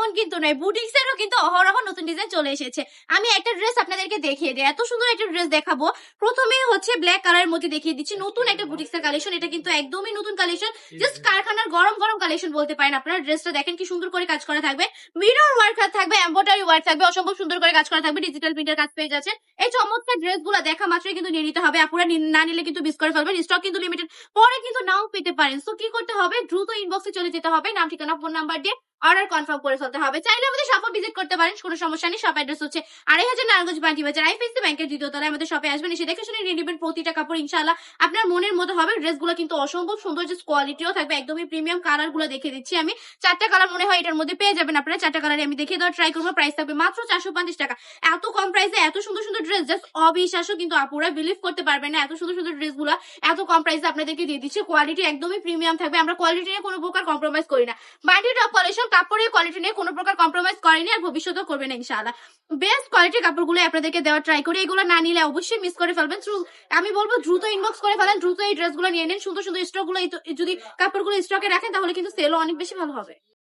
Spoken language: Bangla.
এমন কিন্তু নয়, বুটিক্স এরও কিন্তু অহরহ নতুন ডিজাইন চলে এসেছে। আমি একটা ড্রেস আপনাদেরকে দেখিয়ে দিই, এত সুন্দর একটা ড্রেস দেখাবো। প্রথমে হচ্ছে ব্ল্যাক কালারের মধ্যে দেখিয়ে দিচ্ছি নতুন একটা বুটিক্সের কালেকশন। এটা কিন্তু একদমই নতুন কালেকশন, জাস্ট কারখানার গরম গরম কালেকশন বলতে পারেন আপনারা। ড্রেসটা দেখেন কি সুন্দর করে কাজ করা থাকবে, মিরর ওয়ার্ক থাকবে, এমব্রয়ডারি ওয়ার্ক থাকবে, অসম্ভব সুন্দর করে কাজ করা থাকবে, ডিজিটাল প্রিন্টের কাজ পেয়ে যাচ্ছে। এই চমৎকার ড্রেসগুলো দেখা মাত্রই কিন্তু নিয়ে নিতে হবে, আপুরা না নিলে কিন্তু মিস করে ফেলবেন। স্টক কিন্তু লিমিটেড, পরে কিন্তু নাও পেতে পারেন। সো কি করতে হবে, দ্রুত ইনবক্সে চলে যেতে হবে, নাম ঠিকানা ফোন নাম্বার দিয়ে অর্ডার কনফার্ম করে ফেলতে হবে। চাইলে আমাদের শপে ভিজিট করতে পারেন, কোনো সমস্যা নেই। শপ অ্যাড্রেস হচ্ছে ২৫০০ নারায়ণগঞ্জ বান্টি বাজার, আইপিএসসি ব্যাংকের দ্বিতীয় তলায় আমাদের শপে আসবেন, এসে দেখে শুনে নিয়ে নেবেন প্রতিটা কাপড়। ইনশাআল্লাহ আপনার মনের মতো হবে। ড্রেসগুলো কিন্তু অসম্ভব সুন্দর, জাস্ট কোয়ালিটিও থাকবে একদমই প্রিমিয়াম। কালার গুলো দেখে দিচ্ছি আমি, 4টা কালার মনে হয় এটার মধ্যে পেয়ে যাবেন আপনারা। 4টা কালারে আমি দেখিয়ে দেওয়ার ট্রাই করবো। প্রাইস থাকবে মাত্র 450 টাকা। এত কম প্রাইসে এত সুন্দর সুন্দর ড্রেস, জাস্ট অবিশ্বাস্য। কিন্তু আপুরা বিলিভ করতে পারবেন না, এত সুন্দর সুন্দর ড্রেসগুলো এত কম প্রাইসে আপনাদেরকে দিয়ে দিচ্ছি। কোয়ালিটি একদমই প্রিমিয়াম থাকবে, আমরা কোয়ালিটি নিয়ে কোনো প্রকার কম্প্রোমাইজ করি না। বান্টি টপ কালেকশন, কাপড়ের কোয়ালিটি নিয়ে কোনো প্রকার কম্প্রোমাইজ করেনি, আর ভবিষ্যতেও করবে না ইনশাআল্লাহ। বেস্ট কোয়ালিটির কাপড়গুলো আপনাদেরকে দেওয়ার ট্রাই করি। এগুলো না নিলে অবশ্যই মিস করে ফেলবেন। আমি বলবো দ্রুত ইনবক্স করে ফেলেন, দ্রুত এই ড্রেসগুলো নিয়ে নিন। সুন্দর সুন্দর স্টক গুলো যদি কাপড়গুলো স্টকে রাখেন তাহলে কিন্তু সেলও অনেক বেশি ভালো হবে।